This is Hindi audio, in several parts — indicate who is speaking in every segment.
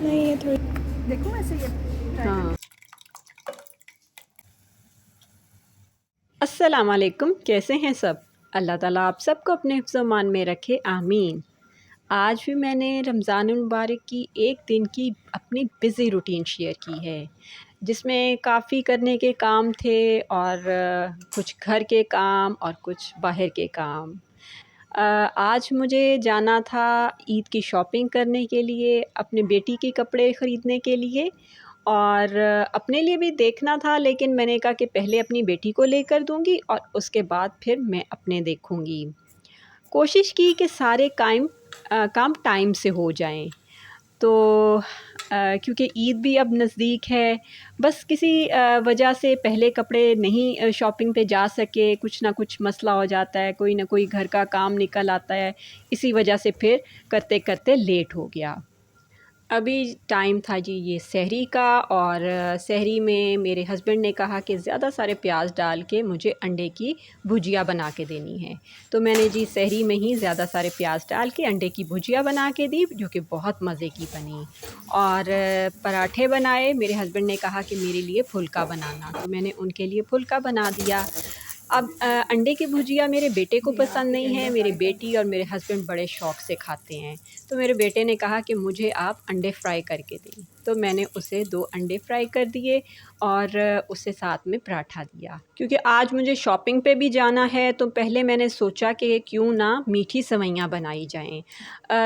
Speaker 1: नहीं ये थोड़ी
Speaker 2: देखो ऐसे ये
Speaker 3: हाँ। अस्सलाम वालेकुम, कैसे हैं सब? अल्लाह ताला आप सबको अपने हिफ्ज़-ओ-मान में रखे, आमीन। आज भी मैंने रमज़ानुल मुबारक की एक दिन की अपनी बिज़ी रूटीन शेयर की है, जिसमें काफ़ी करने के काम थे और कुछ घर के काम और कुछ बाहर के काम। आज मुझे जाना था ईद की शॉपिंग करने के लिए, अपने बेटी के कपड़े ख़रीदने के लिए और अपने लिए भी देखना था, लेकिन मैंने कहा कि पहले अपनी बेटी को लेकर दूँगी और उसके बाद फिर मैं अपने देखूँगी। कोशिश की कि सारे काम टाइम से हो जाएँ। तो क्योंकि ईद भी अब नज़दीक है, बस किसी वजह से पहले कपड़े नहीं शॉपिंग पे जा सके, कुछ ना कुछ मसला हो जाता है, कोई ना कोई घर का काम निकल आता है, इसी वजह से फिर करते-करते लेट हो गया। अभी टाइम था जी ये सहरी का और सहरी में मेरे हस्बैंड ने कहा कि ज़्यादा सारे प्याज डाल के मुझे अंडे की भुजिया बना के देनी है। तो मैंने जी सहरी में ही ज़्यादा सारे प्याज डाल के अंडे की भुजिया बना के दी, जो कि बहुत मज़े की बनी। और पराठे बनाए, मेरे हस्बैंड ने कहा कि मेरे लिए फुल्का बनाना, तो मैंने उनके लिए फुल्का बना दिया। अब अंडे की भुजिया मेरे बेटे को पसंद नहीं है, मेरी बेटी और मेरे हस्बैंड बड़े शौक़ से खाते हैं। तो मेरे बेटे ने कहा कि मुझे आप अंडे फ्राई करके दें, तो मैंने उसे 2 अंडे फ्राई कर दिए और उसे साथ में पराठा दिया। क्योंकि आज मुझे शॉपिंग पे भी जाना है, तो पहले मैंने सोचा कि क्यों ना मीठी सेवइयाँ बनाई जाएँ।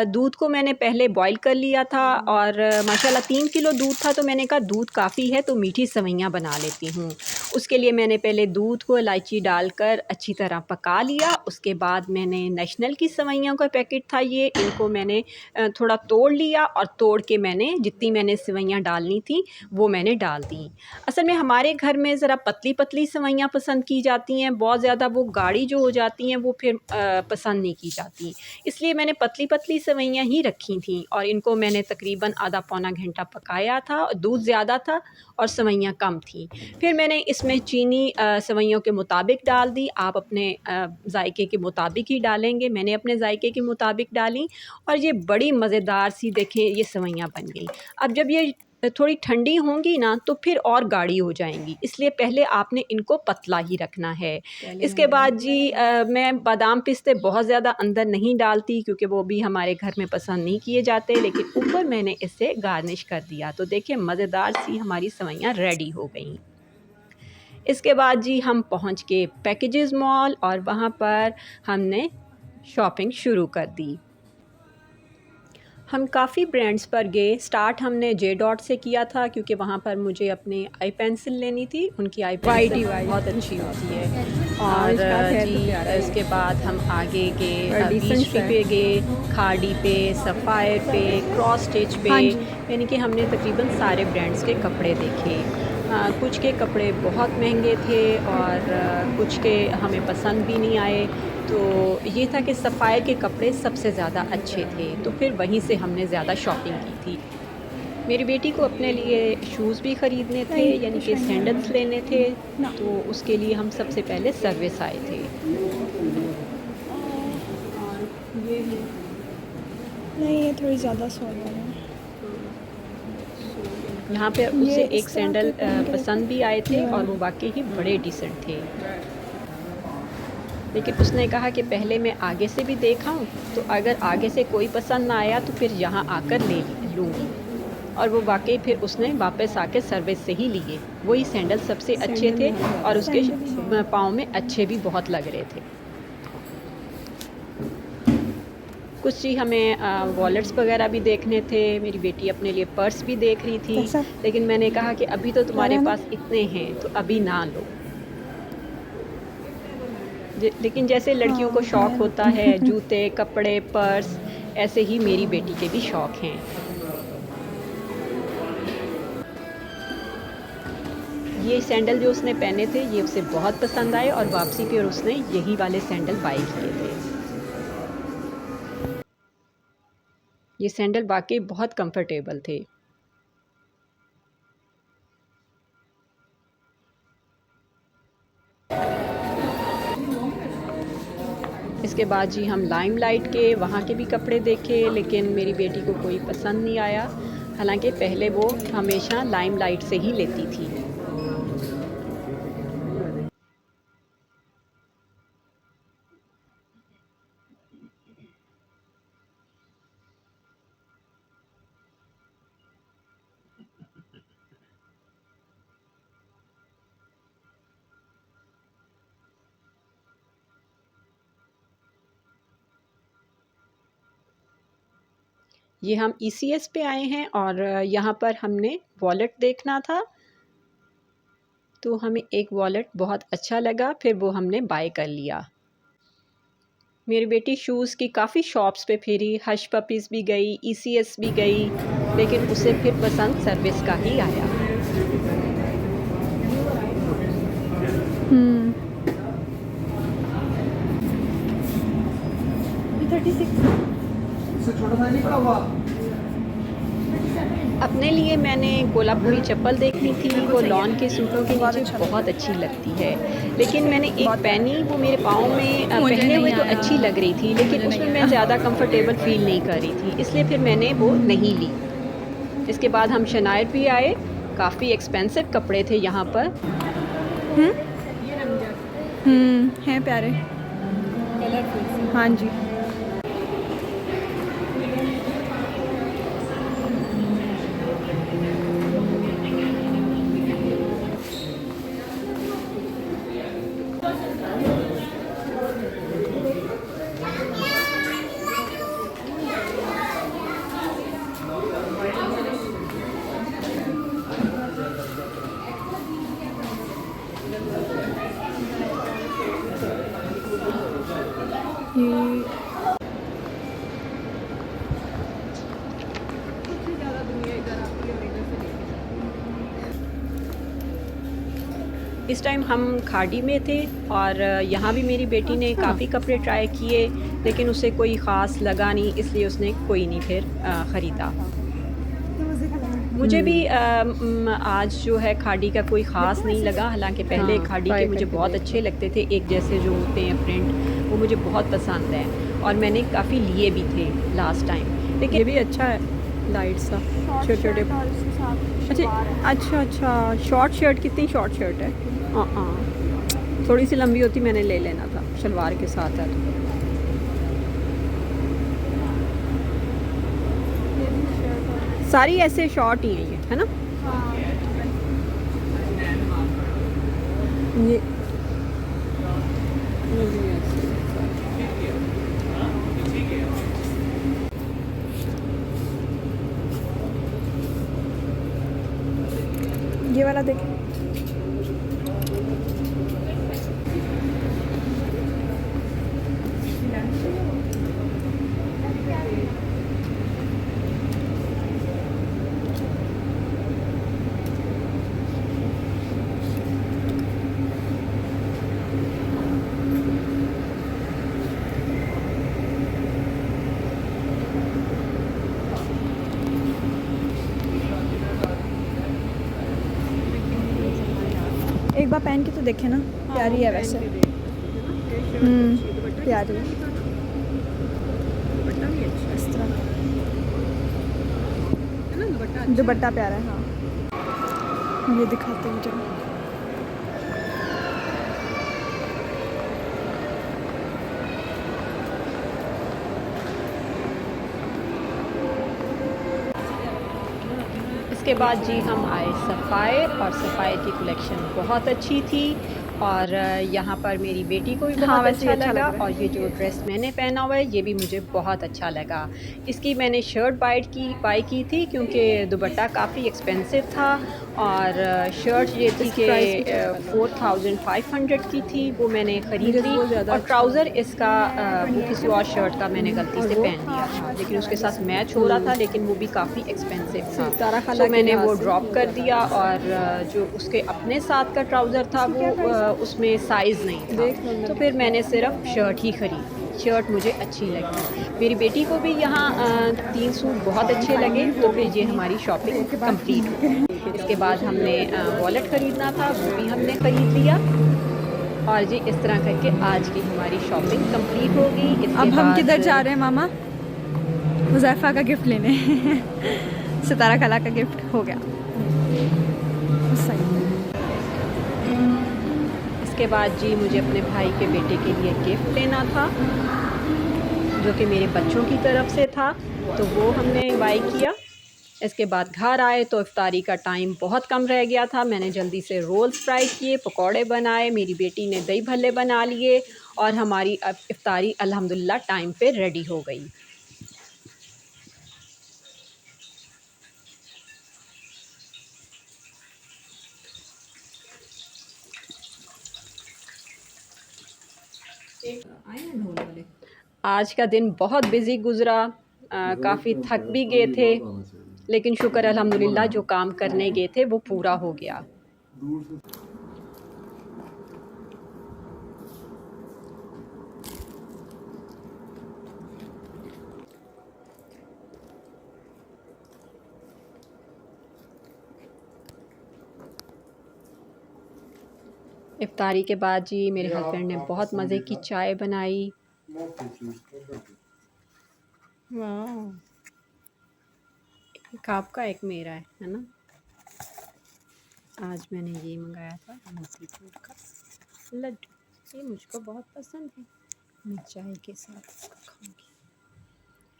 Speaker 3: दूध को मैंने पहले बॉयल कर लिया था और माशाल्लाह 3 किलो दूध था, तो मैंने कहा दूध काफ़ी है तो मीठी सेवइयाँ बना लेती हूँ। उसके लिए मैंने पहले दूध को इलायची डालकर अच्छी तरह पका लिया। उसके बाद मैंने नेशनल की सेवइयों का पैकेट था ये, इनको मैंने थोड़ा तोड़ लिया और तोड़ के मैंने जितनी मैंने सेवइयाँ डालनी थी वो मैंने डाल दी। असल में हमारे घर में ज़रा पतली-पतली सेवइयाँ पसंद की जाती हैं, बहुत ज़्यादा वो गाढ़ी जो हो जाती हैं वो फिर पसंद नहीं की जाती। इसलिए मैंने पतली-पतली सेवइयाँ ही रखी थीं और इनको मैंने तकरीबन आधा पौना घंटा पकाया था। दूध ज़्यादा था और सेवइयाँ कम थीं। फिर मैंने इसमें चीनी सेवइयों के मुताबिक डाल दी, आप अपने ज़ायके के मुताबिक ही डालेंगे, मैंने अपने ज़ायके के मुताबिक डाली और ये बड़ी मज़ेदार सी देखें ये सेवइयाँ बन गई। अब जब ये थोड़ी ठंडी होंगी ना तो फिर और गाढ़ी हो जाएँगी, इसलिए पहले आपने इनको पतला ही रखना है। इसके बाद जी मैं बादाम पिस्ते बहुत ज़्यादा अंदर नहीं डालती क्योंकि वो भी हमारे घर में पसंद नहीं किए जाते, लेकिन ऊपर मैंने इसे गार्निश कर दिया। तो देखिए मज़ेदार सी हमारी सेवइयाँ रेडी हो गईं। इसके बाद जी हम पहुँच गए पैकेजेस मॉल और वहाँ पर हमने शॉपिंग शुरू कर दी। हम काफ़ी ब्रांड्स पर गए। स्टार्ट हमने जे डॉट से किया था क्योंकि वहाँ पर मुझे अपनी आई पेंसिल लेनी थी, उनकी आई पेंसिल बहुत अच्छी होती है। और जी इसके बाद हम आगे गए बीच पे गए, खाड़ी पे, सफ़ायर पे, क्रॉस स्टिच पे, यानी कि हमने तकरीबन सारे ब्रांड्स के कपड़े देखे। कुछ के कपड़े बहुत महंगे थे और कुछ के हमें पसंद भी नहीं आए। तो ये था कि सफ़ायर के कपड़े सबसे ज़्यादा अच्छे थे, तो फिर वहीं से हमने ज़्यादा शॉपिंग की थी। मेरी बेटी को अपने लिए शूज़ भी ख़रीदने थे, यानी कि सैंडल्स लेने थे, तो उसके लिए हम सबसे पहले सर्विस आए थे। और ये
Speaker 1: नहीं ये थोड़ी ज़्यादा सोल है।
Speaker 3: यहाँ पे उसे एक सैंडल पसंद भी आए थे और वो वाक़ई ही बड़े डिसेंट थे। लेकिन उसने कहा कि पहले मैं आगे से भी देख आऊँ, तो अगर आगे से कोई पसंद ना आया तो फिर यहाँ आकर ले लूँगी। और वो वाक़ई फिर उसने वापस आके सर्विस से ही लिए। वही सैंडल सबसे अच्छे थे और उसके पाँव में अच्छे भी बहुत लग रहे थे। कुछ ही हमें वॉलेट्स वगैरह भी देखने थे, मेरी बेटी अपने लिए पर्स भी देख रही थी, लेकिन मैंने कहा कि अभी तो तुम्हारे पास इतने हैं तो अभी ना लो। लेकिन जैसे लड़कियों को शौक़ होता है जूते, कपड़े, पर्स, ऐसे ही मेरी बेटी के भी शौक़ हैं। ये सैंडल जो उसने पहने थे ये उसे बहुत पसंद आए और वापसी पे उसने यही वाले सैंडल बाय किए थे। ये सैंडल वाक़ई बहुत कंफर्टेबल थे। इसके बाद जी हम लाइमलाइट के वहाँ के भी कपड़े देखे, लेकिन मेरी बेटी को कोई पसंद नहीं आया। हालांकि पहले वो हमेशा लाइमलाइट से ही लेती थी। ये हम ECS पे आए हैं और यहाँ पर हमने वॉलेट देखना था, तो हमें एक वॉलेट बहुत अच्छा लगा, फिर वो हमने बाय कर लिया। मेरी बेटी शूज़ की काफ़ी शॉप्स पे फिरी, हश पपीज़ भी गई, ECS भी गई, लेकिन उसे फिर पसंद सर्विस का ही आया। अपने लिए मैंने कोल्हापुरी चप्पल देखनी थी, वो लॉन के सूटों के नीचे बहुत अच्छी लगती है, लेकिन मैंने एक पहनी, वो मेरे पाँव में पहने हुए तो अच्छी लग रही थी, लेकिन उसमें मैं ज़्यादा कंफर्टेबल फ़ील नहीं कर रही थी, इसलिए फिर मैंने वो नहीं ली। इसके बाद हम शनायर भी आए, काफ़ी एक्सपेंसिव कपड़े थे यहाँ पर।
Speaker 1: हैं प्यारे, हाँ जी।
Speaker 3: इस टाइम हम खाड़ी में थे और यहाँ भी मेरी बेटी ने काफ़ी कपड़े ट्राई किए, लेकिन उसे कोई ख़ास लगा नहीं, इसलिए उसने कोई नहीं फिर ख़रीदा। मुझे भी आज जो है खाड़ी का कोई ख़ास नहीं लगा, हालांकि पहले खाड़ी के मुझे बहुत अच्छे लगते थे, एक जैसे जो होते हैं प्रिंट, वो मुझे बहुत पसंद है और मैंने काफ़ी लिए भी थे लास्ट टाइम। लेकिन
Speaker 1: ये भी अच्छा है, लाइट सा, छोटे छोटे। अच्छा, शॉर्ट शर्ट, कितनी शॉर्ट शर्ट है?
Speaker 3: हाँ, थोड़ी सी लंबी होती मैंने ले लेना था, शलवार के साथ है तो।
Speaker 1: सारी ऐसे शॉर्ट ही हैं ये, है ना? ये वाला देखें। एक बार पहन के तो देखे ना, प्यारी है वैसे। प्यारी, इस तरह दुपट्टा प्यारा है। हाँ, ये दिखाते हैं चलो।
Speaker 3: इसके बाद जी हम आए सफ़ायर, और सफ़ायर की कलेक्शन बहुत अच्छी थी और यहाँ पर मेरी बेटी को भी बहुत अच्छा लगा और ये जो ड्रेस मैंने पहना हुआ है ये भी मुझे बहुत अच्छा लगा। इसकी मैंने शर्ट बाई की थी क्योंकि दुपट्टा काफ़ी एक्सपेंसिव था और शर्ट ये थी कि 4500 की थी, वो मैंने ख़रीद ली और ट्राउज़र इसका वो किसी और शर्ट का मैंने गलती से पहन लिया था, लेकिन उसके साथ मैच हो रहा था, लेकिन वो भी काफ़ी एक्सपेंसिव था, तो मैंने वो ड्रॉप कर दिया और जो उसके अपने साथ का ट्राउज़र था वो उसमें साइज़ नहीं था, तो फिर मैंने सिर्फ शर्ट ही ख़रीदी। शर्ट मुझे अच्छी लगी, मेरी बेटी को भी यहाँ 3 सूट बहुत अच्छे लगे, तो फिर ये हमारी शॉपिंग कंप्लीट हो। इसके बाद हमने वॉलेट ख़रीदना था, वो भी हमने ख़रीद लिया और जी इस तरह करके आज की हमारी शॉपिंग कंप्लीट हो गई।
Speaker 1: अब हम किधर जा रहे हैं मामा? हुज़ैफ़ा का गिफ्ट लेने। सितारा खाला का गिफ्ट हो गया उस साइड में।
Speaker 3: इसके बाद जी मुझे अपने भाई के बेटे के लिए गिफ्ट लेना था जो कि मेरे बच्चों की तरफ से था, तो वो हमने बाई किया। इसके बाद घर आए तो इफ्तारी का टाइम बहुत कम रह गया था। मैंने जल्दी से रोल्स फ्राई किए, पकौड़े बनाए, मेरी बेटी ने दही भल्ले बना लिए और हमारी अब इफ्तारी अल्हम्दुलिल्लाह टाइम पे रेडी हो गई। आज का दिन बहुत बिज़ी गुज़रा, काफ़ी थक भी गए थे, लेकिन शुक्र अल्हम्दुलिल्लाह जो काम करने गए थे वो पूरा हो गया। इफ्तारी के बाद जी मेरे हस्बैंड ने बहुत मज़े की चाय बनाई। वाह, एक आपका एक मेरा है ना। आज मैंने ये मंगाया था मोतीचूर का लड्डू, ये मुझको बहुत पसंद है, मैं चाय के साथ इसको खाऊंगी।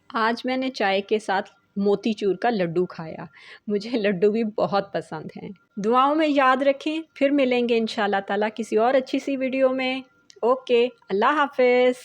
Speaker 3: आज मैंने चाय के साथ मोतीचूर का लड्डू खाया, मुझे लड्डू भी बहुत पसंद हैं। दुआओं में याद रखें, फिर मिलेंगे इंशाल्लाह ताला किसी और अच्छी सी वीडियो में। ओके, अल्लाह हाफ़िज़।